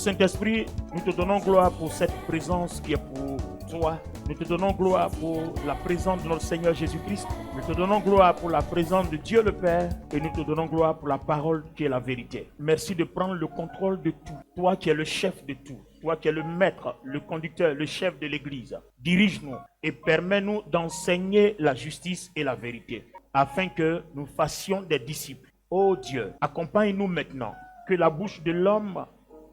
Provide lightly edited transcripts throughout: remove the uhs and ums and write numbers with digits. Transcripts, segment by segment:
Saint-Esprit, nous te donnons gloire pour cette présence qui est pour toi. Nous te donnons gloire pour la présence de notre Seigneur Jésus-Christ. Nous te donnons gloire pour la présence de Dieu le Père. Et nous te donnons gloire pour la parole qui est la vérité. Merci de prendre le contrôle de tout. Toi qui es le chef de tout. Toi qui es le maître, le conducteur, le chef de l'Église. Dirige-nous et permets-nous d'enseigner la justice et la vérité. Afin que nous fassions des disciples. Ô Dieu, accompagne-nous maintenant. Que la bouche de l'homme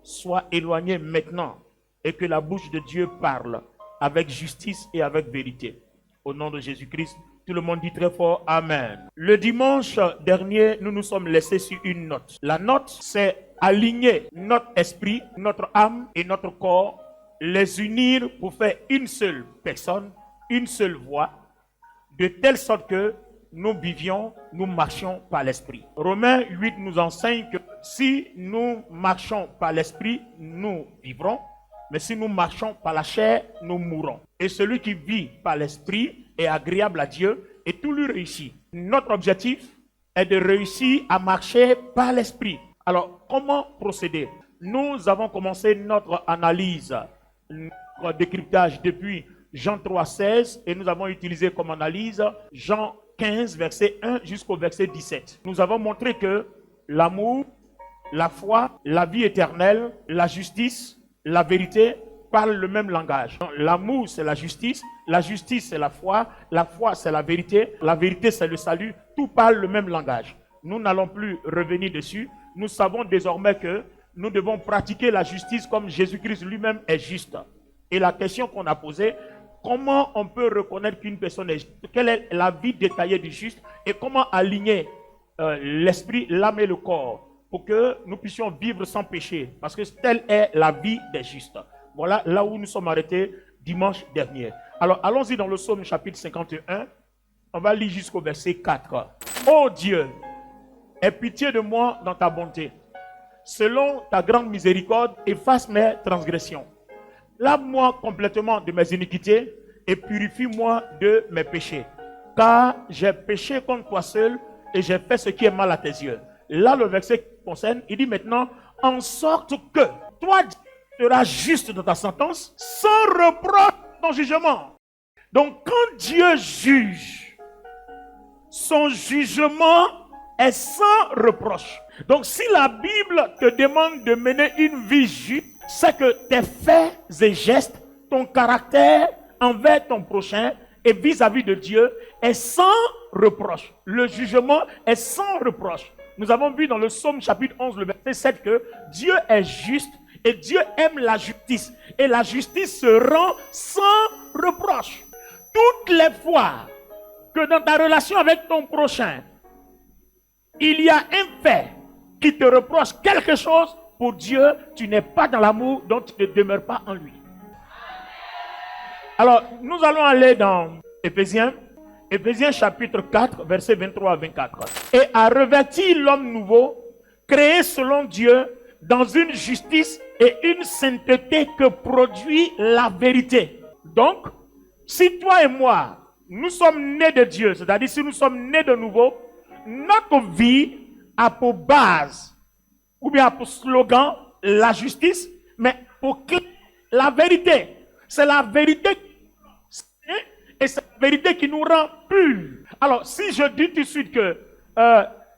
soit éloignée maintenant. Et que la bouche de Dieu parle avec justice et avec vérité. Au nom de Jésus-Christ, tout le monde dit très fort Amen. Le dimanche dernier, nous nous sommes laissés sur une note. La note, c'est aligner notre esprit, notre âme et notre corps, les unir pour faire une seule personne, une seule voix, de telle sorte que nous vivions, nous marchions par l'esprit. Romains 8 nous enseigne que si nous marchons par l'esprit, nous vivrons. Mais si nous marchons par la chair, nous mourrons. Et celui qui vit par l'esprit est agréable à Dieu et tout lui réussit. Notre objectif est de réussir à marcher par l'esprit. Alors, comment procéder? Nous avons commencé notre analyse, notre décryptage depuis Jean 3,16 et nous avons utilisé comme analyse Jean 15, verset 1 jusqu'au verset 17. Nous avons montré que l'amour, la foi, la vie éternelle, la justice, la vérité parlent le même langage. L'amour, c'est la justice c'est la foi c'est la vérité c'est le salut. Tout parle le même langage. Nous n'allons plus revenir dessus. Nous savons désormais que nous devons pratiquer la justice comme Jésus-Christ lui-même est juste. Et la question qu'on a posée, comment on peut reconnaître qu'une personne est juste? Quelle est la vie détaillée du juste? Et comment aligner l'esprit, l'âme et le corps pour que nous puissions vivre sans péché, parce que telle est la vie des justes. Voilà là où nous sommes arrêtés dimanche dernier. Alors allons-y dans le psaume chapitre 51, on va lire jusqu'au verset 4. Ô Dieu, aie pitié de moi dans ta bonté. Selon ta grande miséricorde, efface mes transgressions. Lave-moi complètement de mes iniquités et purifie-moi de mes péchés. Car j'ai péché contre toi seul et j'ai fait ce qui est mal à tes yeux. Là, le verset concerne, il dit maintenant, en sorte que toi seras juste dans ta sentence, sans reproche dans ton jugement. Donc, quand Dieu juge, son jugement est sans reproche. Donc, si la Bible te demande de mener une vie juste, c'est que tes faits et gestes, ton caractère envers ton prochain et vis-à-vis de Dieu est sans reproche. Le jugement est sans reproche. Nous avons vu dans le psaume chapitre 11, le verset 7 que Dieu est juste et Dieu aime la justice. Et la justice se rend sans reproche. Toutes les fois que dans ta relation avec ton prochain, il y a un fait qui te reproche quelque chose, pour Dieu, tu n'es pas dans l'amour, donc tu ne demeures pas en lui. Alors, nous allons aller dans Éphésiens chapitre 4, versets 23 à 24. Et à revêtir l'homme nouveau, créé selon Dieu, dans une justice et une sainteté que produit la vérité. Donc, si toi et moi, nous sommes nés de Dieu, c'est-à-dire si nous sommes nés de nouveau, notre vie a pour base, ou bien pour slogan, la justice, mais pour clé, la vérité. C'est la vérité et c'est la vérité qui nous rend purs. Alors, si je dis tout de suite que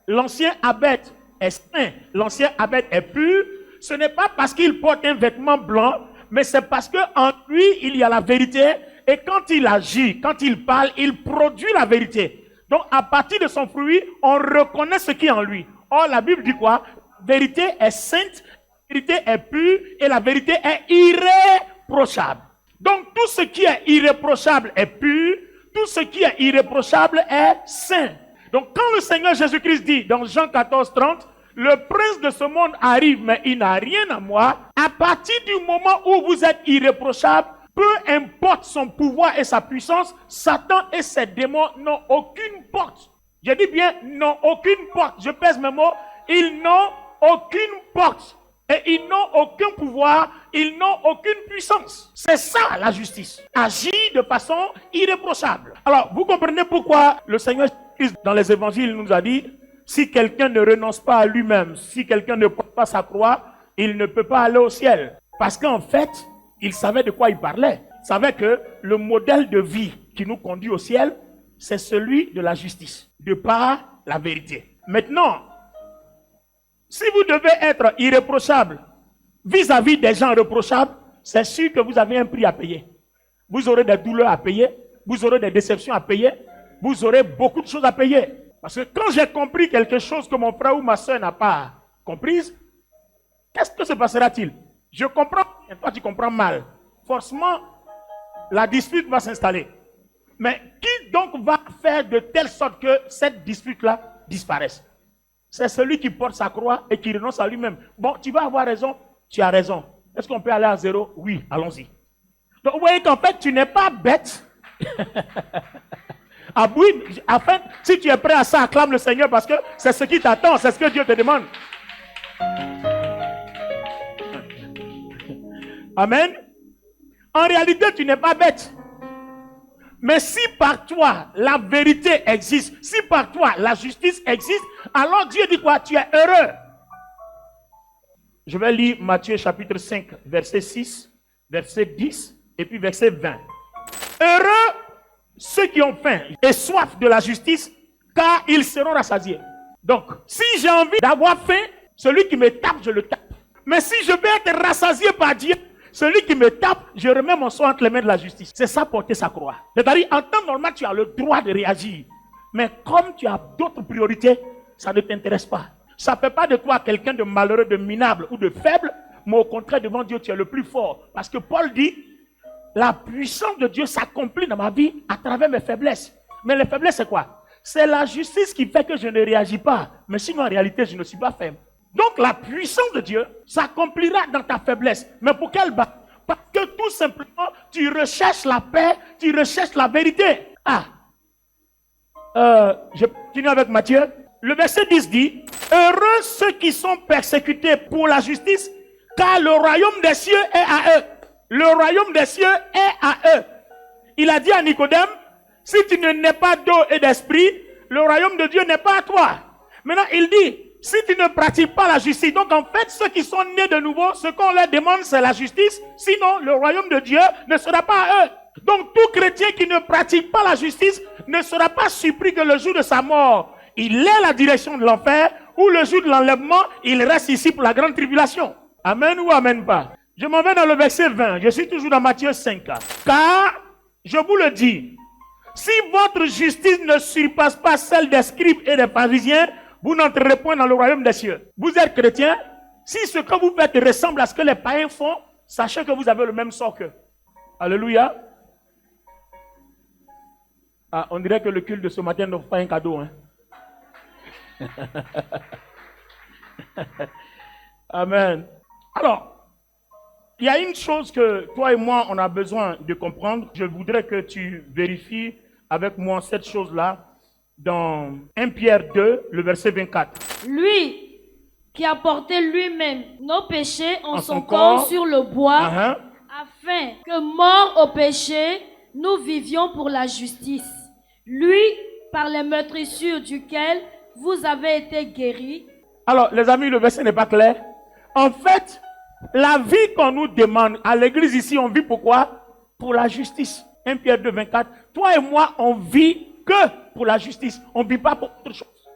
l'ancien Abed est saint, l'ancien Abed est pur, ce n'est pas parce qu'il porte un vêtement blanc, mais c'est parce qu'en lui, il y a la vérité. Et quand il agit, quand il parle, il produit la vérité. Donc, à partir de son fruit, on reconnaît ce qui est en lui. Or, la Bible dit quoi? La vérité est sainte, la vérité est pure et la vérité est irréprochable. Donc, tout ce qui est irréprochable est pur, tout ce qui est irréprochable est saint. Donc, quand le Seigneur Jésus-Christ dit dans Jean 14, 30, le prince de ce monde arrive, mais il n'a rien à moi, à partir du moment où vous êtes irréprochable, peu importe son pouvoir et sa puissance, Satan et ses démons n'ont aucune porte. Je dis bien, n'ont aucune porte. Je pèse mes mots, ils n'ont aucune porte. Et ils n'ont aucun pouvoir, ils n'ont aucune puissance. C'est ça la justice. Agir de façon irréprochable. Alors, vous comprenez pourquoi le Seigneur Jésus, dans les évangiles, nous a dit, si quelqu'un ne renonce pas à lui-même, si quelqu'un ne porte pas sa croix, il ne peut pas aller au ciel. Parce qu'en fait, il savait de quoi il parlait. Il savait que le modèle de vie qui nous conduit au ciel, c'est celui de la justice, de par la vérité. Maintenant, si vous devez être irréprochable vis-à-vis des gens reprochables, c'est sûr que vous avez un prix à payer. Vous aurez des douleurs à payer, vous aurez des déceptions à payer, vous aurez beaucoup de choses à payer. Parce que quand j'ai compris quelque chose que mon frère ou ma soeur n'a pas comprise, qu'est-ce que se passera-t-il? Je comprends, et toi tu comprends mal. Forcément, la dispute va s'installer. Mais qui donc va faire de telle sorte que cette dispute-là disparaisse? C'est celui qui porte sa croix et qui renonce à lui-même. Bon, tu vas avoir raison, tu as raison. Est-ce qu'on peut aller à zéro? Oui, allons-y. Donc vous voyez qu'en fait, tu n'es pas bête. Ah oui, enfin, si tu es prêt à ça, acclame le Seigneur parce que c'est ce qui t'attend, c'est ce que Dieu te demande. Amen. En réalité, tu n'es pas bête. Mais si par toi, la vérité existe, si par toi, la justice existe, alors Dieu dit quoi? Tu es heureux. Je vais lire Matthieu chapitre 5, verset 6, verset 10 et puis verset 20. Heureux ceux qui ont faim et soif de la justice, car ils seront rassasiés. Donc, si j'ai envie d'avoir faim, celui qui me tape, je le tape. Mais si je veux être rassasié par Dieu, celui qui me tape, je remets mon soin entre les mains de la justice. C'est ça porter sa croix. C'est-à-dire, en temps normal, tu as le droit de réagir. Mais comme tu as d'autres priorités, ça ne t'intéresse pas. Ça ne fait pas de toi quelqu'un de malheureux, de minable ou de faible, mais au contraire, devant Dieu, tu es le plus fort. Parce que Paul dit, la puissance de Dieu s'accomplit dans ma vie à travers mes faiblesses. Mais les faiblesses, c'est quoi? C'est la justice qui fait que je ne réagis pas. Mais sinon, en réalité, je ne suis pas faible. Donc, la puissance de Dieu s'accomplira dans ta faiblesse. Mais pour quelle base? Parce que tout simplement, tu recherches la paix, tu recherches la vérité. Je continue avec Matthieu. Le verset 10 dit, heureux ceux qui sont persécutés pour la justice, car le royaume des cieux est à eux. Le royaume des cieux est à eux. Il a dit à Nicodème, si tu ne nais pas d'eau et d'esprit, le royaume de Dieu n'est pas à toi. Maintenant, il dit, si tu ne pratiques pas la justice, donc en fait, ceux qui sont nés de nouveau, ce qu'on leur demande, c'est la justice. Sinon, le royaume de Dieu ne sera pas à eux. Donc, tout chrétien qui ne pratique pas la justice ne sera pas surpris que le jour de sa mort, il ait la direction de l'enfer, ou le jour de l'enlèvement, il reste ici pour la grande tribulation. Amen ou amen pas? Je m'en vais dans le verset 20. Je suis toujours dans Matthieu 5. Car, je vous le dis, si votre justice ne surpasse pas celle des scribes et des pharisiens, vous n'entrerez point dans le royaume des cieux. Vous êtes chrétien, si ce que vous faites ressemble à ce que les païens font, sachez que vous avez le même sort qu'eux. Alléluia. On dirait que le culte de ce matin n'offre pas un cadeau. Amen. Alors, il y a une chose que toi et moi, on a besoin de comprendre. Je voudrais que tu vérifies avec moi cette chose-là dans 1 Pierre 2, le verset 24. Lui qui a porté lui-même nos péchés en son corps sur le bois, afin que, morts au péché, nous vivions pour la justice. Lui, par les meurtrissures duquel vous avez été guéris. Alors, les amis, le verset n'est pas clair. En fait, la vie qu'on nous demande à l'église ici, on vit pourquoi? Pour la justice. 1 Pierre 2, 24. Toi et moi, on vit que pour la justice. On ne vit pas pour autre chose.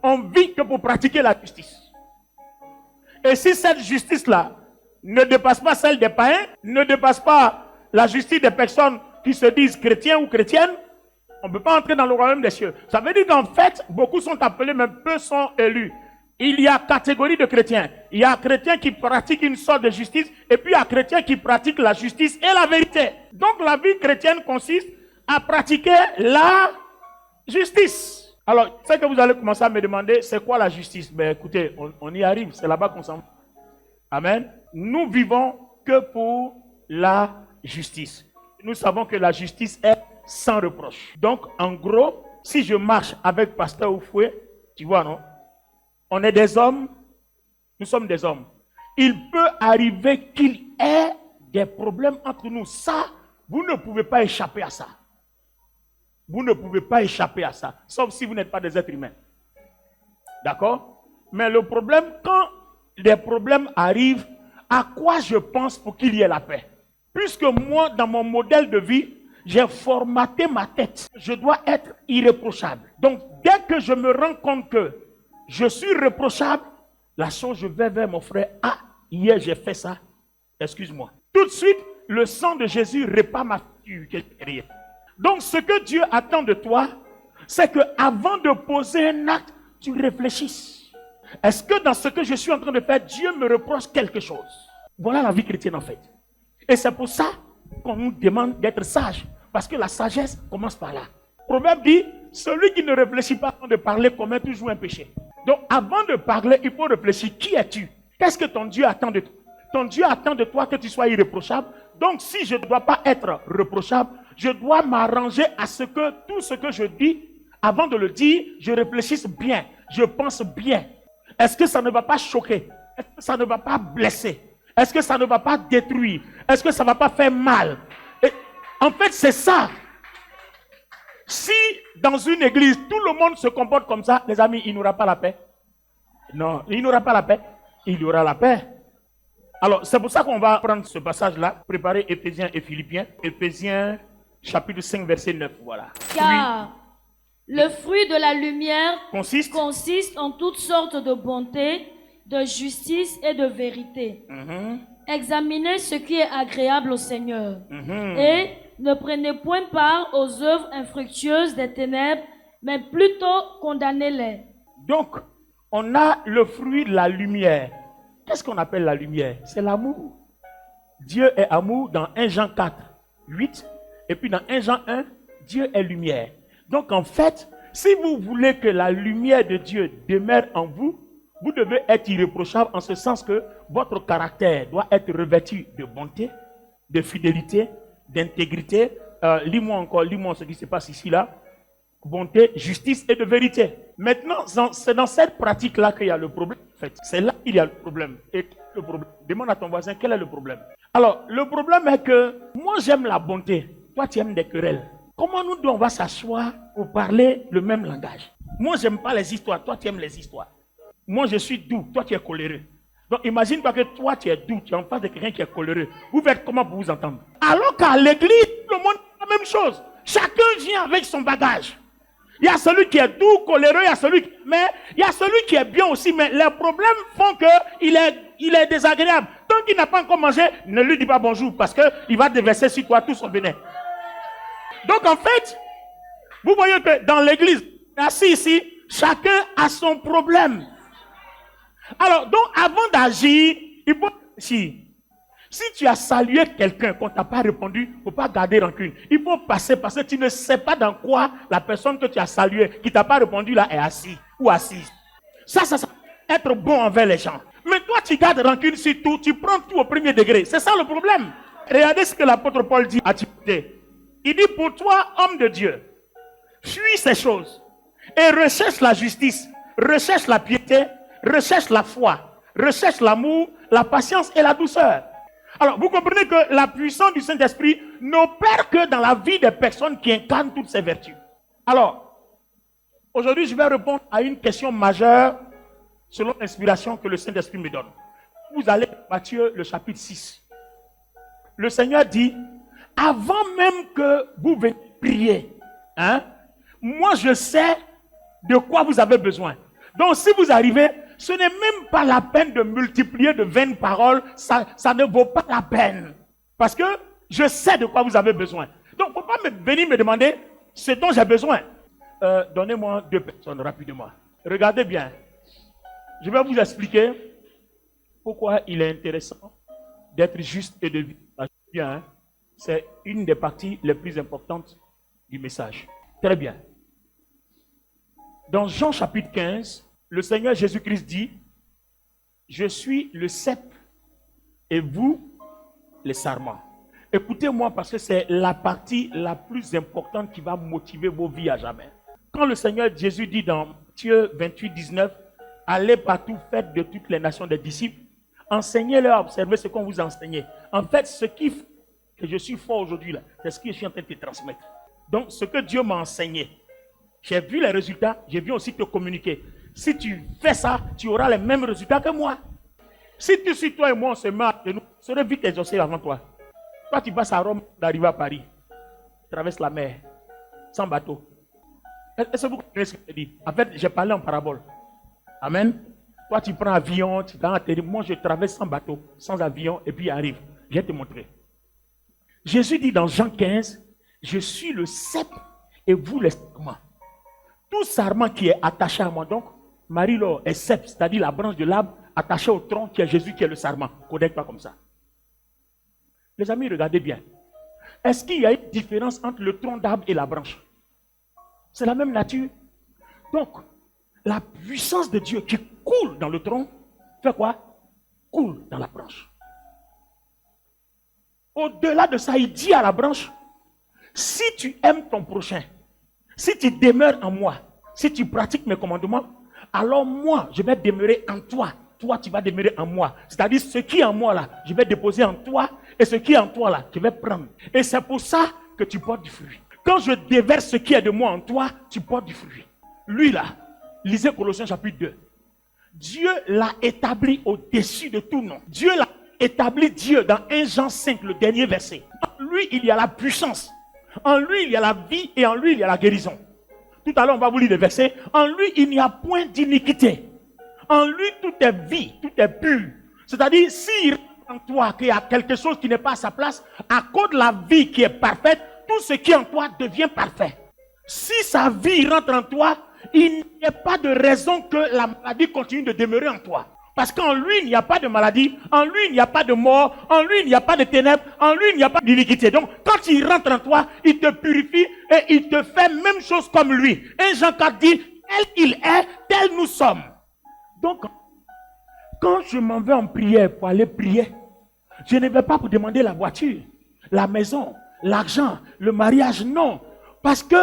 On vit que pour pratiquer la justice. Et si cette justice-là ne dépasse pas celle des païens, ne dépasse pas la justice des personnes qui se disent chrétiens ou chrétiennes, on ne peut pas entrer dans le royaume des cieux. Ça veut dire qu'en fait, beaucoup sont appelés, mais peu sont élus. Il y a catégorie de chrétiens. Il y a chrétiens qui pratiquent une sorte de justice, et puis il y a chrétiens qui pratiquent la justice et la vérité. Donc la vie chrétienne consiste à pratiquer la justice. Alors, c'est que vous allez commencer à me demander, c'est quoi la justice? Ben écoutez, on y arrive, c'est là-bas qu'on s'en va. Amen. Nous vivons que pour la justice. Nous savons que la justice est sans reproche. Donc, en gros, si je marche avec Pasteur Oufoué, tu vois, non? On est des hommes, nous sommes des hommes. Il peut arriver qu'il ait des problèmes entre nous. Ça, vous ne pouvez pas échapper à ça. Vous ne pouvez pas échapper à ça, sauf si vous n'êtes pas des êtres humains. D'accord? Mais le problème, quand des problèmes arrivent, à quoi je pense pour qu'il y ait la paix? Puisque moi, dans mon modèle de vie, j'ai formaté ma tête. Je dois être irréprochable. Donc, dès que je me rends compte que je suis reprochable, la chose, je vais vers mon frère. Ah, hier j'ai fait ça. Excuse-moi. Tout de suite, le sang de Jésus répare ma figure. Donc, ce que Dieu attend de toi, c'est que avant de poser un acte, tu réfléchisses. Est-ce que dans ce que je suis en train de faire, Dieu me reproche quelque chose? Voilà la vie chrétienne en fait. Et c'est pour ça qu'on nous demande d'être sage. Parce que la sagesse commence par là. Le proverbe dit, celui qui ne réfléchit pas avant de parler commet toujours un péché. Donc avant de parler, il faut réfléchir. Qui es-tu? Qu'est-ce que ton Dieu attend de toi? Ton Dieu attend de toi que tu sois irréprochable. Donc si je ne dois pas être reprochable, je dois m'arranger à ce que tout ce que je dis, avant de le dire, je réfléchisse bien. Je pense bien. Est-ce que ça ne va pas choquer? Est-ce que ça ne va pas blesser? Est-ce que ça ne va pas détruire? Est-ce que ça ne va pas faire mal? Et en fait, c'est ça. Si dans une église, tout le monde se comporte comme ça, les amis, il n'y aura pas la paix. Non, il n'y aura pas la paix. Il y aura la paix. Alors, c'est pour ça qu'on va prendre ce passage-là, préparer Éphésiens et Philippiens. Éphésiens, chapitre 5, verset 9, voilà. Car le fruit de la lumière consiste en toutes sortes de bonté, de justice et de vérité. Examinez ce qui est agréable au Seigneur. Et ne prenez point part aux œuvres infructueuses des ténèbres, mais plutôt condamnez-les. Donc, on a le fruit de la lumière. Qu'est-ce qu'on appelle la lumière? C'est l'amour. Dieu est amour dans 1 Jean 4, 8. Et puis dans 1 Jean 1, Dieu est lumière. Donc en fait, si vous voulez que la lumière de Dieu demeure en vous, vous devez être irréprochable en ce sens que votre caractère doit être revêtu de bonté, de fidélité, d'intégrité. Lis-moi ce qui se passe ici, là. Bonté, justice et de vérité. Maintenant, c'est dans cette pratique-là qu'il y a le problème. En fait, c'est là qu'il y a le problème. Et le problème, demande à ton voisin quel est le problème. Alors, le problème est que moi j'aime la bonté, toi tu aimes des querelles. Comment nous deux on va s'asseoir pour parler le même langage? Moi j'aime pas les histoires, toi tu aimes les histoires. Moi je suis doux, toi tu es coléreux. Donc imagine pas que toi tu es doux, tu es en face de quelqu'un qui est coléreux. Vous faites comment pour vous entendre? Alors qu'à l'église, tout le monde fait la même chose. Chacun vient avec son bagage. Il y a celui qui est doux, coléreux, mais il y a celui qui est bien aussi, mais les problèmes font qu'il est désagréable. Tant qu'il n'a pas encore mangé, ne lui dis pas bonjour parce qu'il va déverser sur toi tout son venin. Donc en fait, vous voyez que dans l'église, assis ici, chacun a son problème. Alors, donc avant d'agir, il faut réfléchir. Si tu as salué quelqu'un qu'on ne t'a pas répondu, il ne faut pas garder rancune. Il faut passer parce que tu ne sais pas dans quoi la personne que tu as saluée, qui ne t'a pas répondu là, est assise ou assise. Ça être bon envers les gens. Mais toi, tu gardes rancune sur tout, tu prends tout au premier degré. C'est ça le problème. Regardez ce que l'apôtre Paul dit à Timothée. Il dit, pour toi, homme de Dieu, fuis ces choses et recherche la justice, recherche la piété, recherche la foi, recherche l'amour, la patience et la douceur. Alors, vous comprenez que la puissance du Saint-Esprit n'opère que dans la vie des personnes qui incarnent toutes ces vertus. Alors, aujourd'hui, je vais répondre à une question majeure selon l'inspiration que le Saint-Esprit me donne. Vous allez Matthieu, le chapitre 6. Le Seigneur dit, avant même que vous veniez prier, moi je sais de quoi vous avez besoin. Donc, si vous arrivez, ce n'est même pas la peine de multiplier de vaines paroles. Ça ne vaut pas la peine. Parce que je sais de quoi vous avez besoin. Donc, il ne faut pas venir me demander ce dont j'ai besoin. Donnez-moi 2 personnes rapidement. Regardez bien. Je vais vous expliquer pourquoi il est intéressant d'être juste et de vivre bien. C'est une des parties les plus importantes du message. Très bien. Dans Jean chapitre 15, le Seigneur Jésus-Christ dit, je suis le cep et vous, les sarments. Écoutez-moi parce que c'est la partie la plus importante qui va motiver vos vies à jamais. Quand le Seigneur Jésus dit dans Matthieu 28, 19, allez partout, faites de toutes les nations des disciples, enseignez-leur à observer ce qu'on vous a enseigné. En fait, ce qui fait que je suis fort aujourd'hui, là, c'est ce que je suis en train de te transmettre. Donc, ce que Dieu m'a enseigné, j'ai vu les résultats, j'ai vu aussi te communiquer. Si tu fais ça, tu auras les mêmes résultats que moi. Si toi et moi on se met à genoux, on serait vite exaucé avant toi. Toi tu passes à Rome d'arriver à Paris. Tu traverses la mer sans bateau. Est-ce que vous comprenez ce que je dis? En fait, j'ai parlé en parabole. Amen. Toi tu prends avion, tu t'en atterris. Moi je traverse sans bateau, sans avion et puis arrive. Je vais te montrer. Jésus dit dans Jean 15, je suis le cep et vous les sarments. Tout sarment qui est attaché à moi, donc Marie-Laure est cep, c'est-à-dire la branche de l'arbre attachée au tronc qui est Jésus qui est le sarment. Connecte pas comme ça. Les amis, regardez bien. Est-ce qu'il y a une différence entre le tronc d'arbre et la branche? C'est la même nature. Donc, la puissance de Dieu qui coule dans le tronc, fait quoi? Coule dans la branche. Au-delà de ça, il dit à la branche, si tu aimes ton prochain, si tu demeures en moi, si tu pratiques mes commandements, alors moi, je vais demeurer en toi. Toi, tu vas demeurer en moi. C'est-à-dire, ce qui est en moi là, je vais déposer en toi. Et ce qui est en toi là, je vais prendre. Et c'est pour ça que tu portes du fruit. Quand je déverse ce qui est de moi en toi, tu portes du fruit. Lui là, lisez Colossiens chapitre 2. Dieu l'a établi au-dessus de tout nom. Dieu l'a établi, Dieu, dans 1 Jean 5, le dernier verset. En lui, il y a la puissance. En lui, il y a la vie et en lui, il y a la guérison. Tout à l'heure, on va vous lire le verset. En lui, il n'y a point d'iniquité. En lui, tout est vie, tout est pur. C'est-à-dire, s'il rentre en toi qu'il y a quelque chose qui n'est pas à sa place, à cause de la vie qui est parfaite, tout ce qui est en toi devient parfait. Si sa vie rentre en toi, il n'y a pas de raison que la maladie continue de demeurer en toi. Parce qu'en lui, il n'y a pas de maladie, en lui, il n'y a pas de mort, en lui, il n'y a pas de ténèbres, en lui, il n'y a pas d'iniquité. Donc, quand il rentre en toi, il te purifie et il te fait même chose comme lui. Et Jean 4 dit, tel il est, tel nous sommes. Donc, quand je m'en vais en prière pour aller prier, je ne vais pas pour demander la voiture, la maison, l'argent, le mariage, non. Parce que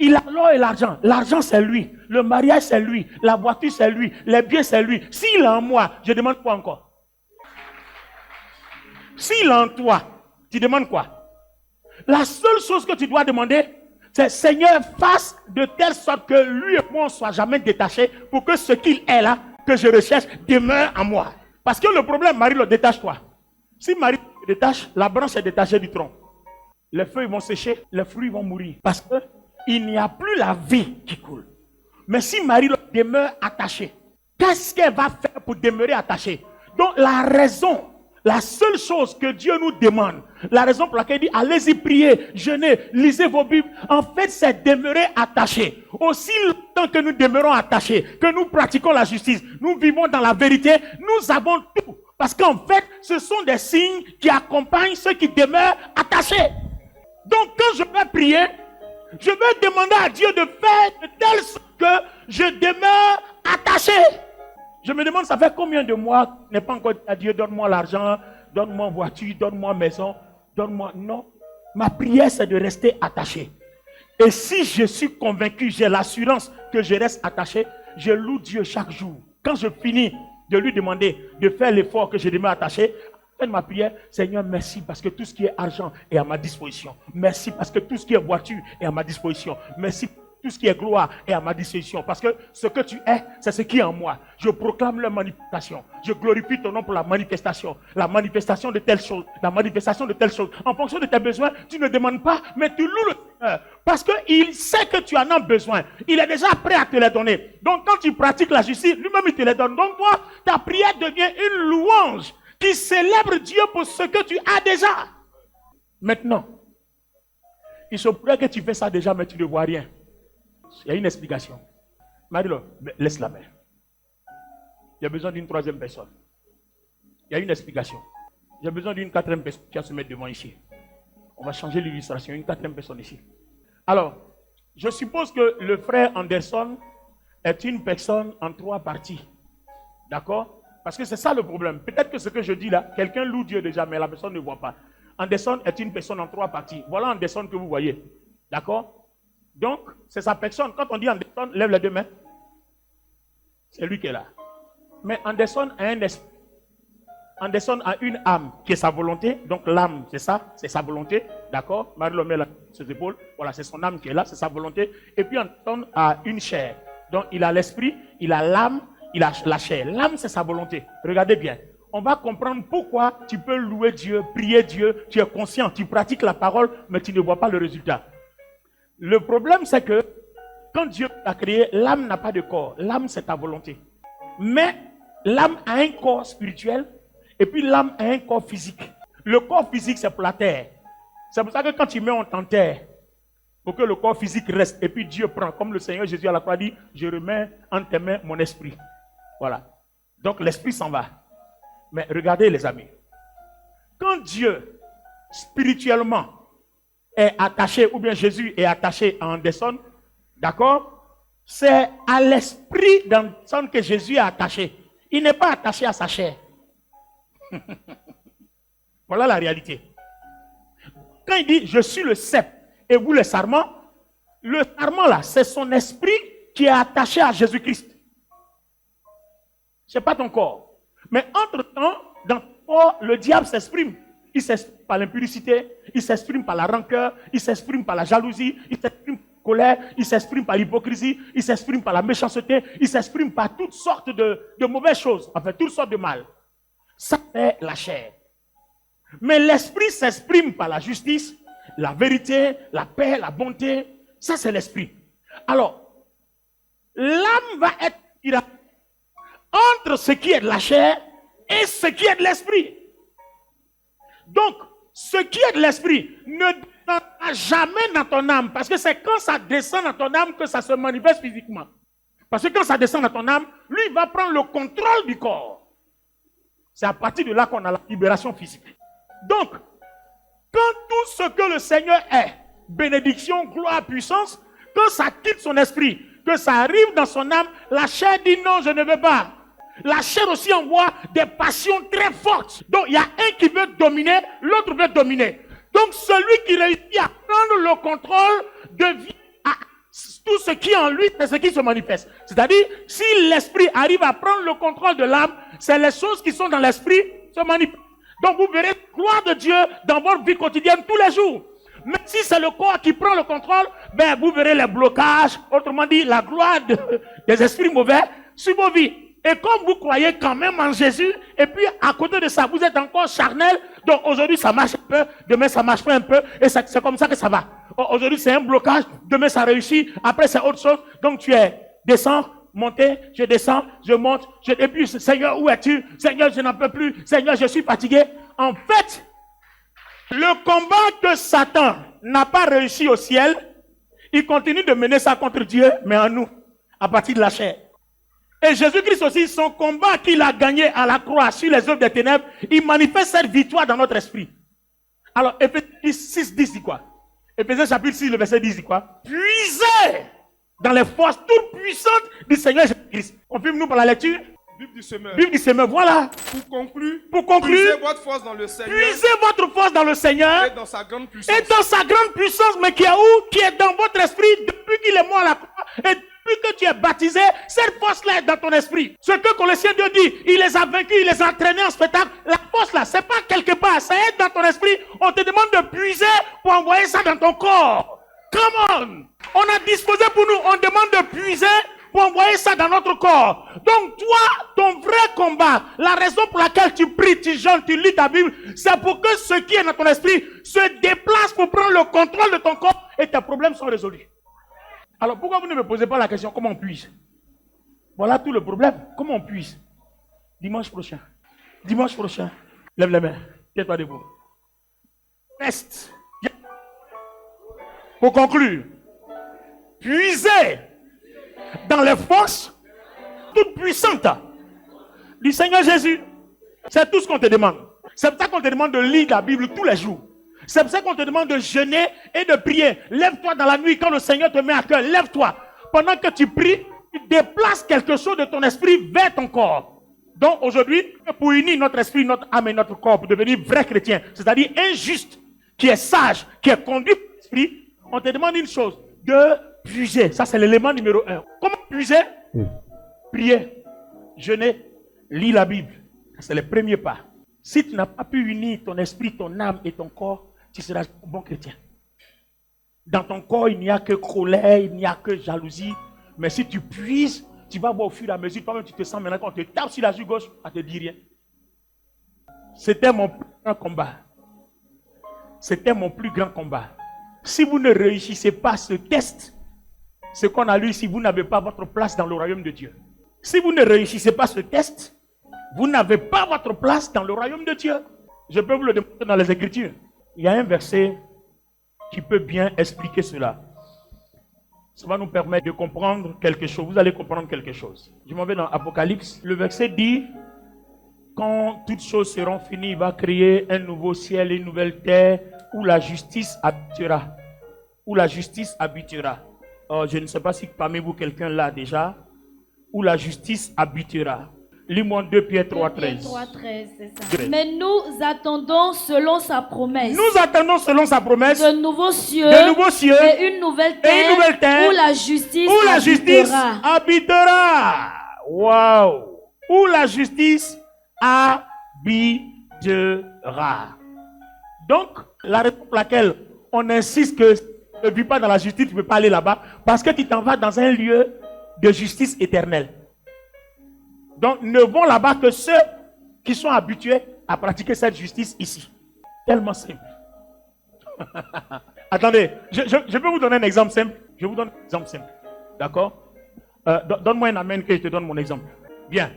il a l'or et l'argent. L'argent, c'est lui. Le mariage, c'est lui. La voiture, c'est lui. Les biens, c'est lui. S'il est en moi, je demande quoi encore? S'il est en toi, tu demandes quoi? La seule chose que tu dois demander, c'est Seigneur, fasse de telle sorte que lui et moi ne soient jamais détachés pour que ce qu'il est là, que je recherche, demeure en moi. Parce que le problème, Marie, le détache-toi. Si Marie le détache, la branche est détachée du tronc. Les feuilles vont sécher, les fruits vont mourir. Parce que il n'y a plus la vie qui coule. Mais si Marie demeure attachée, qu'est-ce qu'elle va faire pour demeurer attachée? Donc la raison, la seule chose que Dieu nous demande, la raison pour laquelle il dit allez-y prier, jeûnez, lisez vos Bibles, en fait c'est demeurer attaché. Aussi longtemps que nous demeurons attachés, que nous pratiquons la justice, nous vivons dans la vérité, nous avons tout. Parce qu'en fait, ce sont des signes qui accompagnent ceux qui demeurent attachés. Donc quand je vais prier, je vais demander à Dieu de faire de telle sorte que je demeure attaché. Je me demande, ça fait combien de mois je n'ai pas encore dit à Dieu, donne-moi l'argent, donne-moi voiture, donne-moi maison, donne-moi... Non. Ma prière, c'est de rester attaché. Et si je suis convaincu, j'ai l'assurance que je reste attaché, je loue Dieu chaque jour. Quand je finis de lui demander de faire l'effort que je demeure attaché, ma prière, Seigneur, merci parce que tout ce qui est argent est à ma disposition. Merci parce que tout ce qui est voiture est à ma disposition. Merci tout ce qui est gloire est à ma disposition. Parce que ce que tu es, c'est ce qui est en moi. Je proclame la manifestation. Je glorifie ton nom pour la manifestation. La manifestation de telle chose. La manifestation de telle chose. En fonction de tes besoins, tu ne demandes pas, mais tu loues le Seigneur. Parce qu'il sait que tu en as besoin. Il est déjà prêt à te les donner. Donc quand tu pratiques la justice, lui-même il te les donne. Donc toi, ta prière devient une louange qui célèbre Dieu pour ce que tu as déjà. Maintenant, il se pourrait que tu fais ça déjà, mais tu ne vois rien. Il y a une explication. Marie-Laure, laisse la main. Il y a besoin d'une troisième personne. Il y a une explication. Il y a besoin d'une quatrième personne qui va se mettre devant ici. On va changer l'illustration. Une quatrième personne ici. Alors, je suppose que le frère Anderson est une personne en 3 parties. D'accord? Parce que c'est ça le problème. Peut-être que ce que je dis là, quelqu'un loue Dieu déjà, mais la personne ne voit pas. Anderson est une personne en 3 parties. Voilà Anderson que vous voyez. D'accord? Donc, c'est sa personne. Quand on dit Anderson, lève les 2 mains. C'est lui qui est là. Mais Anderson a un esprit. Anderson a une âme qui est sa volonté. Donc l'âme, c'est ça, c'est sa volonté. D'accord? Marie le met là sur ses épaules. Voilà, c'est son âme qui est là, c'est sa volonté. Et puis Anderson a une chair. Donc il a l'esprit, il a l'âme, il a la chair. L'âme, c'est sa volonté. Regardez bien. on va comprendre pourquoi tu peux louer Dieu, prier Dieu, tu es conscient, tu pratiques la parole, mais tu ne vois pas le résultat. Le problème, c'est que quand Dieu t'a créé, l'âme n'a pas de corps. L'âme, c'est ta volonté. Mais l'âme a un corps spirituel et puis l'âme a un corps physique. Le corps physique, c'est pour la terre. C'est pour ça que quand tu mets, on t'enterre. Pour que le corps physique reste. Et puis Dieu prend, comme le Seigneur Jésus à la croix dit, je remets entre tes mains mon esprit. Voilà. Donc l'esprit s'en va. Mais regardez les amis. Quand Dieu, spirituellement, est attaché, ou bien Jésus est attaché à Anderson, d'accord? C'est à l'esprit d'Anderson que Jésus est attaché. Il n'est pas attaché à sa chair. Voilà la réalité. Quand il dit, je suis le cep et vous le sarment là, c'est son esprit qui est attaché à Jésus-Christ. Ce n'est pas ton corps. Mais entre-temps, dans ton corps, le diable s'exprime. Il s'exprime par l'impudicité, il s'exprime par la rancœur, il s'exprime par la jalousie, il s'exprime par la colère, il s'exprime par l'hypocrisie, il s'exprime par la méchanceté, il s'exprime par toutes sortes de mauvaises choses, enfin toutes sortes de mal. Ça, c'est la chair. Mais l'esprit s'exprime par la justice, la vérité, la paix, la bonté. Ça, c'est l'esprit. Alors, l'âme va être entre ce qui est de la chair et ce qui est de l'esprit. Donc, ce qui est de l'esprit ne descendra jamais dans ton âme, parce que c'est quand ça descend dans ton âme que ça se manifeste physiquement. Parce que quand ça descend dans ton âme, lui, il va prendre le contrôle du corps. C'est à partir de là qu'on a la libération physique. Donc, quand tout ce que le Seigneur est, bénédiction, gloire, puissance, quand ça quitte son esprit, que ça arrive dans son âme, la chair dit non, je ne veux pas. La chair aussi envoie des passions très fortes. Donc, il y a un qui veut dominer, l'autre veut dominer. Donc, celui qui réussit à prendre le contrôle devient tout ce qui est en lui, c'est ce qui se manifeste. C'est-à-dire, si l'esprit arrive à prendre le contrôle de l'âme, c'est les choses qui sont dans l'esprit se manifestent. Donc, vous verrez la gloire de Dieu dans votre vie quotidienne tous les jours. Mais si c'est le corps qui prend le contrôle, ben, vous verrez les blocages, autrement dit, la gloire des esprits mauvais sur vos vies. Et comme vous croyez quand même en Jésus, et puis à côté de ça, vous êtes encore charnel, donc aujourd'hui ça marche un peu, demain ça marche pas un peu, et c'est comme ça que ça va. Aujourd'hui c'est un blocage, demain ça réussit, après c'est autre chose. Donc tu es descends, montez, je descends, je monte, et puis Seigneur, où es-tu? Seigneur, je n'en peux plus, Seigneur, je suis fatigué. En fait, le combat que Satan n'a pas réussi au ciel, il continue de mener ça contre Dieu, mais en nous, à partir de la chair. Et Jésus-Christ aussi, son combat qu'il a gagné à la croix sur les œuvres des ténèbres, il manifeste cette victoire dans notre esprit. Alors, Éphésiens 6, 10 dit quoi? Éphésiens chapitre 6, le verset 10 dit quoi? Puisez dans les forces toutes puissantes du Seigneur Jésus-Christ. Confirme-nous par la lecture. Bible du semeur. Bible du semeur, voilà. Pour conclure, puisez votre force dans le Seigneur. Puisez votre force dans le Seigneur. Et dans sa grande puissance. Et dans sa grande puissance, mais qui est où? Qui est dans votre esprit depuis qu'il est mort à la croix. Et depuis que tu es baptisé, cette force-là est dans ton esprit. Ce que Colossiens 2 dit, il les a vaincus, il les a entraînés en spectacle. La force-là, c'est pas quelque part, ça est dans ton esprit. On te demande de puiser pour envoyer ça dans ton corps. Come on! On a disposé pour nous, on demande de puiser pour envoyer ça dans notre corps. Donc toi, ton vrai combat, la raison pour laquelle tu pries, tu jeûnes, tu lis ta Bible, c'est pour que ce qui est dans ton esprit se déplace pour prendre le contrôle de ton corps et tes problèmes sont résolus. Alors pourquoi vous ne me posez pas la question comment on puise? Voilà tout le problème. Comment on puise? Dimanche prochain. Dimanche prochain. Lève les mains. Tiens-toi debout. Reste. Pour conclure, puisez dans les forces toutes puissantes du Seigneur Jésus. C'est tout ce qu'on te demande. C'est pour ça qu'on te demande de lire la Bible tous les jours. C'est pour ça qu'on te demande de jeûner et de prier. Lève-toi dans la nuit quand le Seigneur te met à cœur. Lève-toi. Pendant que tu pries, tu déplaces quelque chose de ton esprit vers ton corps. Donc aujourd'hui, pour unir notre esprit, notre âme et notre corps, pour devenir vrai chrétien, c'est-à-dire un juste, qui est sage, qui est conduit par l'esprit, on te demande une chose, de puiser. Ça, c'est l'élément numéro 1. Comment puiser? Prier, jeûner, lire la Bible. C'est le premier pas. Si tu n'as pas pu unir ton esprit, ton âme et ton corps, tu seras un bon chrétien. Dans ton corps, il n'y a que colère, il n'y a que jalousie. Mais si tu puises, tu vas voir au fur et à mesure, toi-même tu te sens maintenant, quand on te tape sur la joue gauche, on ne te dit rien. C'était mon plus grand combat. C'était mon plus grand combat. Si vous ne réussissez pas ce test, ce qu'on a lu ici, vous n'avez pas votre place dans le royaume de Dieu. Si vous ne réussissez pas ce test, vous n'avez pas votre place dans le royaume de Dieu. Je peux vous le démontrer dans les Écritures. Il y a un verset qui peut bien expliquer cela. Ça va nous permettre de comprendre quelque chose. Vous allez comprendre quelque chose. Je m'en vais dans Apocalypse. Le verset dit, quand toutes choses seront finies, il va créer un nouveau ciel et une nouvelle terre où la justice habitera. Où la justice habitera. Je ne sais pas si parmi vous quelqu'un l'a déjà. Où la justice habitera. Lis-moi 2 Pierre 3,13. 3,13, c'est ça. Mais nous attendons selon sa promesse. Nous attendons selon sa promesse. De nouveaux cieux. Et une nouvelle terre. Où la justice habitera. Waouh. Où la justice habitera. Donc, la raison pour laquelle on insiste que si tu ne vis pas dans la justice, tu ne peux pas aller là-bas, parce que tu t'en vas dans un lieu de justice éternelle. Donc, ne vont là-bas que ceux qui sont habitués à pratiquer cette justice ici. Tellement simple. Attendez, je peux vous donner un exemple simple. Je vous donne un exemple simple. D'accord? Donne-moi un amen que je te donne mon exemple. Bien.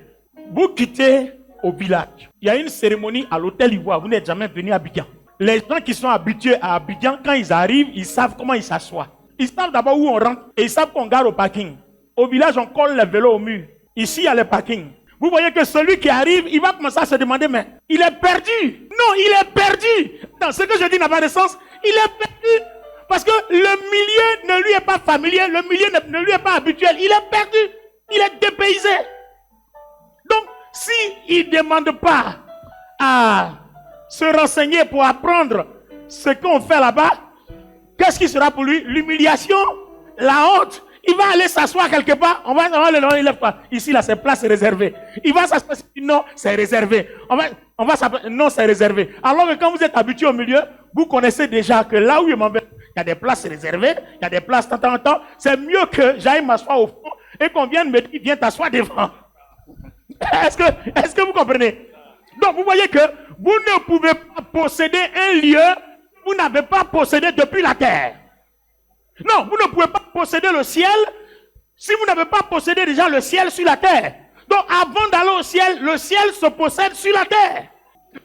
Vous quittez au village. Il y a une cérémonie à l'hôtel Ivoire. Vous n'êtes jamais venu à Abidjan. Les gens qui sont habitués à Abidjan, quand ils arrivent, ils savent comment ils s'assoient. Ils savent d'abord où on rentre et ils savent qu'on gare au parking. Au village, on colle les vélos au mur. Ici, il y a le parking. Vous voyez que celui qui arrive, il va commencer à se demander, mais il est perdu. Non, il est perdu. Non, ce que je dis n'a pas de sens. Il est perdu. Parce que le milieu ne lui est pas familier. Le milieu ne lui est pas habituel. Il est perdu. Il est dépaysé. Donc, s'il ne demande pas à se renseigner pour apprendre ce qu'on fait là-bas, qu'est-ce qui sera pour lui? L'humiliation, la honte. Il va aller s'asseoir quelque part. On va le nom, il lève pas. Ici, là, c'est place réservée. Il va s'asseoir. Non, c'est réservé. On va s'asseoir. Non, c'est réservé. Alors que quand vous êtes habitué au milieu, vous connaissez déjà que là où je m'en vais, il y a des places réservées, il y a des places de temps en temps. C'est mieux que j'aille m'asseoir au fond et qu'on vienne me dire, viens t'asseoir devant. Est-ce que vous comprenez? Donc, vous voyez que vous ne pouvez pas posséder un lieu que vous n'avez pas possédé depuis la terre. Non, vous ne pouvez pas posséder le ciel si vous n'avez pas possédé déjà le ciel sur la terre. Donc avant d'aller au ciel, le ciel se possède sur la terre.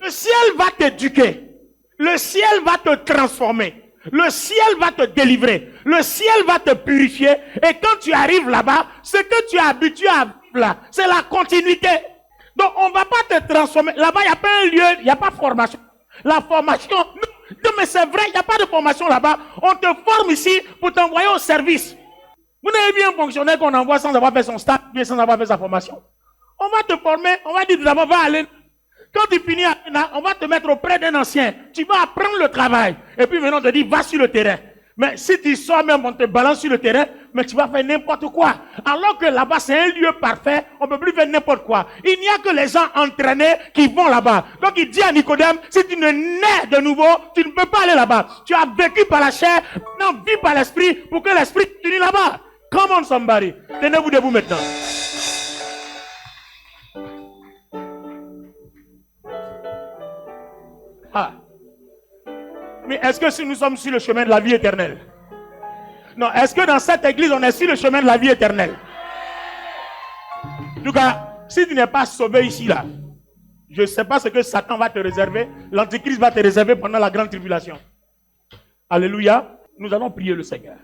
Le ciel va t'éduquer. Le ciel va te transformer. Le ciel va te délivrer. Le ciel va te purifier. Et quand tu arrives là-bas, ce que tu es habitué à vivre là, c'est la continuité. Donc on ne va pas te transformer. Là-bas, il n'y a pas un lieu, il n'y a pas de formation. La formation... Non, mais c'est vrai, il n'y a pas de formation là-bas. On te forme ici pour t'envoyer au service. Vous n'avez vu un fonctionnaire qu'on envoie sans avoir fait son stage, bien sans avoir fait sa formation. On va te former, on va dire d'abord, va aller. Quand tu finis, on va te mettre auprès d'un ancien. Tu vas apprendre le travail. Et puis maintenant, on te dit, va sur le terrain. Mais si tu sors même, on te balance sur le terrain, mais tu vas faire n'importe quoi. Alors que là-bas, c'est un lieu parfait, on ne peut plus faire n'importe quoi. Il n'y a que les gens entraînés qui vont là-bas. Donc il dit à Nicodème, si tu ne nais de nouveau, tu ne peux pas aller là-bas. Tu as vécu par la chair, maintenant vis par l'esprit, pour que l'esprit continue là-bas. Come on somebody. Tenez-vous debout maintenant. Ah. Mais est-ce que si nous sommes sur le chemin de la vie éternelle? Non, est-ce que dans cette église, on est sur le chemin de la vie éternelle? En tout cas, si tu n'es pas sauvé ici, là, je ne sais pas ce que Satan va te réserver. L'Antichrist va te réserver pendant la grande tribulation. Alléluia. Nous allons prier le Seigneur.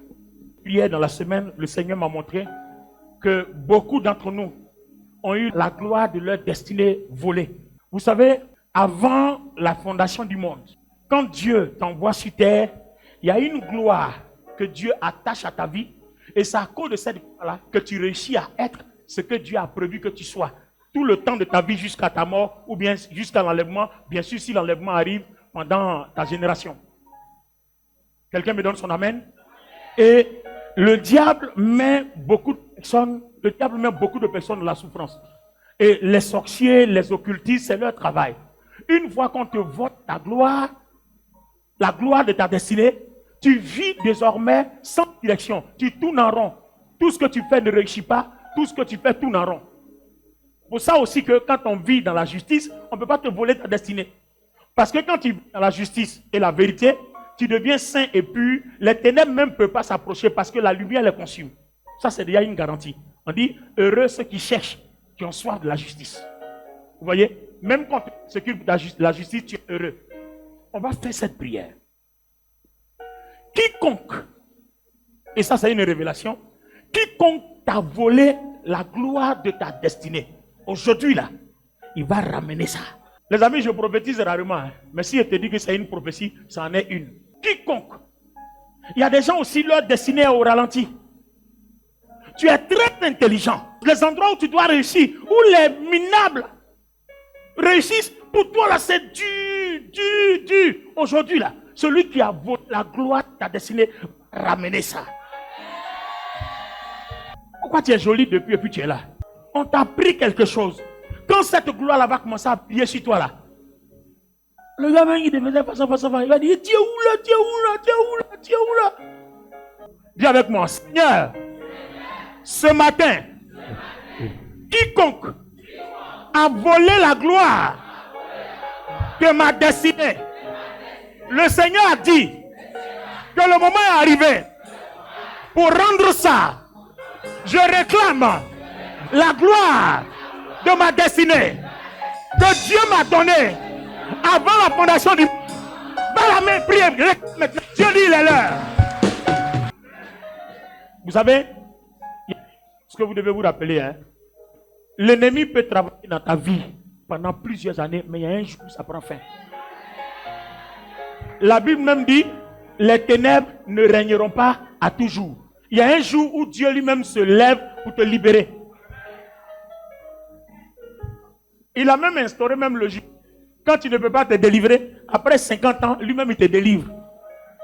Hier, dans la semaine, le Seigneur m'a montré que beaucoup d'entre nous ont eu la gloire de leur destinée volée. Vous savez, avant la fondation du monde, quand Dieu t'envoie sur terre, il y a une gloire que Dieu attache à ta vie. Et c'est à cause de cette gloire-là que tu réussis à être ce que Dieu a prévu que tu sois. Tout le temps de ta vie jusqu'à ta mort ou bien jusqu'à l'enlèvement. Bien sûr, si l'enlèvement arrive pendant ta génération. Quelqu'un me donne son amen? Et le diable met beaucoup de personnes dans la souffrance. Et les sorciers, les occultistes, c'est leur travail. Une fois qu'on te vote ta gloire, la gloire de ta destinée, tu vis désormais sans direction. Tu tournes en rond. Tout ce que tu fais ne réussit pas. Tout ce que tu fais tourne en rond. Pour ça aussi que quand on vit dans la justice, on ne peut pas te voler ta destinée. Parce que quand tu vis dans la justice et la vérité, tu deviens saint et pur. Les ténèbres même ne peuvent pas s'approcher parce que la lumière les consume. Ça, c'est déjà une garantie. On dit, heureux ceux qui cherchent, qui ont soif de la justice. Vous voyez, même quand tu s'occupes de la justice, tu es heureux. On va faire cette prière. Quiconque, et ça c'est une révélation, quiconque t'a volé la gloire de ta destinée, aujourd'hui là, il va ramener ça. Les amis, je prophétise rarement, hein, mais si je te dis que c'est une prophétie, ça en est une. Quiconque. Il y a des gens aussi, leur destinée est au ralenti. Tu es très intelligent. Les endroits où tu dois réussir, où les minables réussissent, pour toi là c'est dur. Aujourd'hui là, celui qui a volé la gloire de ta destinée, ramenez ça. Pourquoi tu es joli depuis et puis tu es là? On t'a pris quelque chose. Quand cette gloire-là va commencer à plier sur toi là, le gamin il devait faire ça, il va dire, tu es où là? Dis avec moi, Seigneur, ce matin, quiconque a volé la gloire de ma destinée, le Seigneur a dit que le moment est arrivé pour rendre ça. Je réclame la gloire de ma destinée que Dieu m'a donnée avant la fondation du monde. Dans la main, priez maintenant. Dieu dit il est l'heure. Vous savez, ce que vous devez vous rappeler, hein, l'ennemi peut travailler dans ta vie pendant plusieurs années, mais il y a un jour où ça prend fin. La Bible même dit, les ténèbres ne régneront pas à toujours. Il y a un jour où Dieu lui-même se lève pour te libérer. Il a même instauré même le jour. Quand tu ne peux pas te délivrer, après 50 ans, lui-même il te délivre.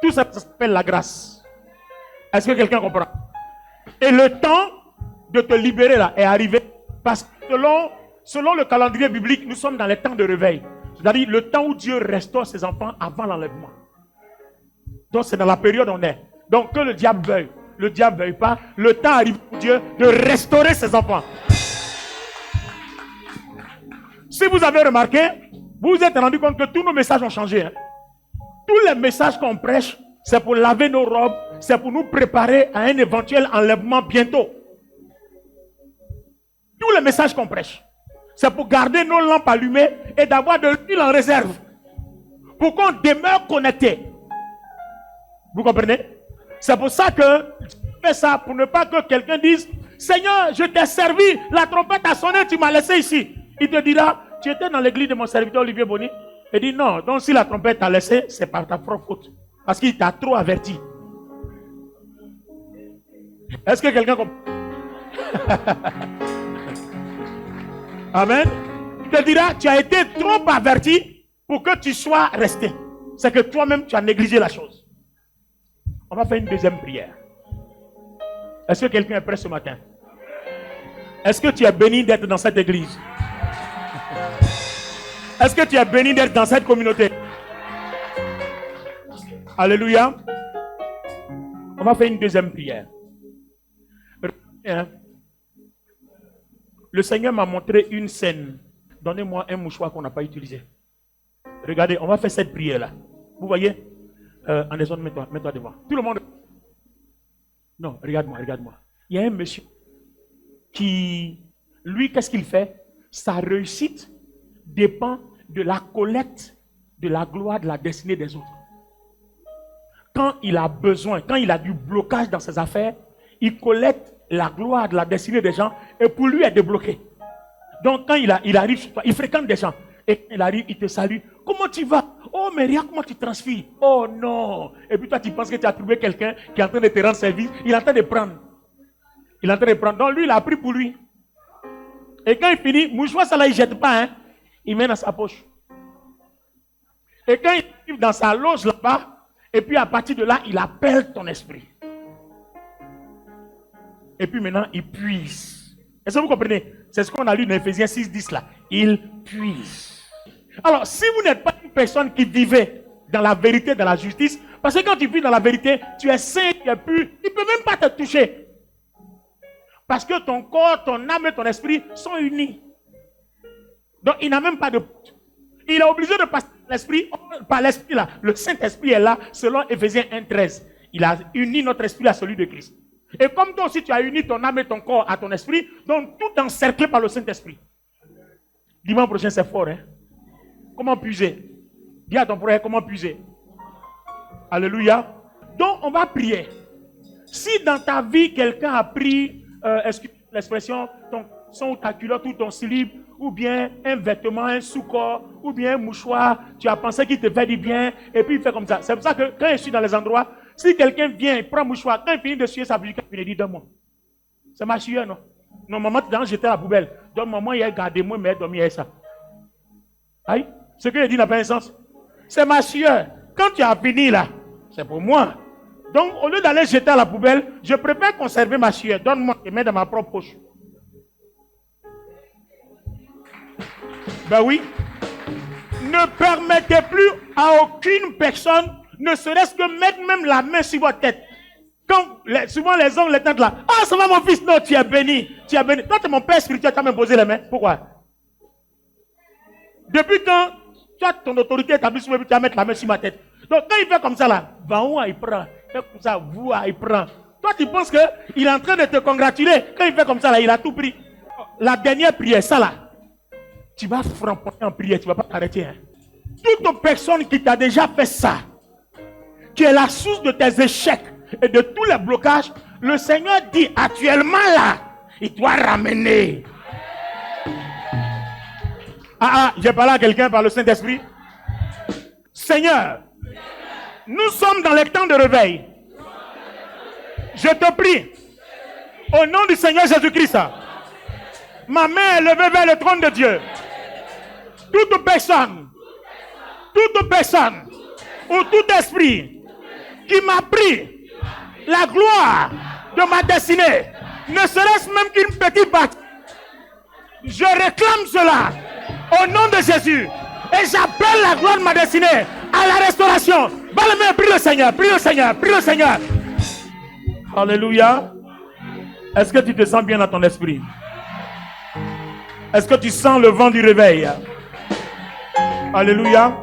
Tout ça s'appelle la grâce. Est-ce que quelqu'un comprend? Et le temps de te libérer là est arrivé parce que selon le calendrier biblique, nous sommes dans les temps de réveil. C'est-à-dire le temps où Dieu restaure ses enfants avant l'enlèvement. Donc c'est dans la période où on est. Donc que le diable veuille. Le diable ne veuille pas. Le temps arrive pour Dieu de restaurer ses enfants. Si vous avez remarqué, vous vous êtes rendu compte que tous nos messages ont changé. Hein? Tous les messages qu'on prêche, c'est pour laver nos robes, c'est pour nous préparer à un éventuel enlèvement bientôt. Tous les messages qu'on prêche, c'est pour garder nos lampes allumées et d'avoir de l'huile en réserve. Pour qu'on demeure connecté. Vous comprenez? C'est pour ça que je fais ça, pour ne pas que quelqu'un dise, Seigneur, je t'ai servi, la trompette a sonné, tu m'as laissé ici. Il te dira, tu étais dans l'église de mon serviteur Olivier Bonny. Il dit non, donc si la trompette t'a laissé, c'est par ta propre faute. Parce qu'il t'a trop averti. Est-ce que quelqu'un comprend? Amen. Il te dira, tu as été trop averti pour que tu sois resté. C'est que toi-même, tu as négligé la chose. On va faire une deuxième prière. Est-ce que quelqu'un est prêt ce matin? Est-ce que tu es béni d'être dans cette église? Est-ce que tu es béni d'être dans cette communauté? Alléluia. On va faire une deuxième prière. Le Seigneur m'a montré une scène. Donnez-moi un mouchoir qu'on n'a pas utilisé. Regardez, on va faire cette prière-là. Vous voyez? Anderson, mets-toi devant. Tout le monde. Non, regarde-moi. Il y a un monsieur qui, lui, qu'est-ce qu'il fait? Sa réussite dépend de la collecte de la gloire, de la destinée des autres. Quand il a besoin, quand il a du blocage dans ses affaires, il collecte la gloire de la destinée des gens et pour lui est débloqué. Donc quand il arrive, il fréquente des gens et il arrive, il te salue. Comment tu vas? Oh mais regarde comment tu transpires. Oh non. Et puis toi tu penses que tu as trouvé quelqu'un qui est en train de te rendre service. Il est en train de prendre. Donc lui il a pris pour lui. Et quand il finit, mouchoir ça là il jette pas hein. Il met dans sa poche. Et quand il arrive dans sa loge là-bas, et puis à partir de là, il appelle ton esprit. Et puis maintenant, il puise. Est-ce que vous comprenez? C'est ce qu'on a lu dans Ephésiens 6:10 là. Il puise. Alors, si vous n'êtes pas une personne qui vivait dans la vérité, dans la justice, parce que quand tu vis dans la vérité, tu es saint, tu es pur, il ne peut même pas te toucher. Parce que ton corps, ton âme et ton esprit sont unis. Donc, il n'a même pas de... Il est obligé de passer l'esprit, par l'esprit là, le Saint-Esprit est là, selon Éphésiens 1,13. Il a uni notre esprit à celui de Christ. Et comme toi aussi tu as uni ton âme et ton corps à ton esprit, donc tout encerclé par le Saint-Esprit. Dimanche prochain, c'est fort, hein? Comment puiser? Dis à ton frère comment puiser. Alléluia. Donc, on va prier. Si dans ta vie, quelqu'un a pris, excuse l'expression, son ou ta culotte ou ton slip, ou bien un vêtement, un sous-corps, ou bien un mouchoir, tu as pensé qu'il te fait du bien, et puis il fait comme ça. C'est pour ça que quand je suis dans les endroits, si quelqu'un vient, il prend un mouchoir, quand il finit de suer sa bougie, il me dit, donne-moi. C'est ma chienne, non? Non, maman, j'étais à la poubelle. Donc, maman, il a gardé moi, mais elle dormait avec ça. Aïe, ce que je dis n'a pas un sens. C'est ma chienne. Quand tu as fini là, c'est pour moi. Donc, au lieu d'aller jeter à la poubelle, je préfère conserver ma chienne. Donne-moi et mets dans ma propre poche. Ben oui. Ne permettez plus à aucune personne, ne serait-ce que mettre même la main sur votre tête. Quand souvent les hommes, les tantes là, ah, ça va mon fils, non, tu es béni, tu es béni. Toi, tu es mon père spirituel, tu as même posé les mains. Pourquoi? Depuis quand tu as ton autorité établie sur moi, tu vas mettre la main sur ma tête. Donc quand il fait comme ça là, Vaoua il prend, fait comme ça, Voua il prend. Toi tu penses qu'il est en train de te congratuler. Quand il fait comme ça là, il a tout pris. La dernière prière, ça là, tu vas framponner en prière, tu ne vas pas t'arrêter. Hein. Toute personne qui t'a déjà fait ça, qui est la source de tes échecs et de tous les blocages, le Seigneur dit actuellement là, il doit ramener. J'ai parlé à quelqu'un par le Saint-Esprit. Seigneur, nous sommes dans les temps de réveil. Je te prie, au nom du Seigneur Jésus-Christ, ma main est levée vers le trône de Dieu. Toute personne ou tout esprit qui m'a pris la gloire de ma destinée, ne serait-ce même qu'une petite partie, je réclame cela au nom de Jésus et j'appelle la gloire de ma destinée à la restauration. Va le main, prie le Seigneur, prie le Seigneur, prie le Seigneur. Alléluia. Est-ce que tu te sens bien dans ton esprit? Est-ce que tu sens le vent du réveil? Alléluia.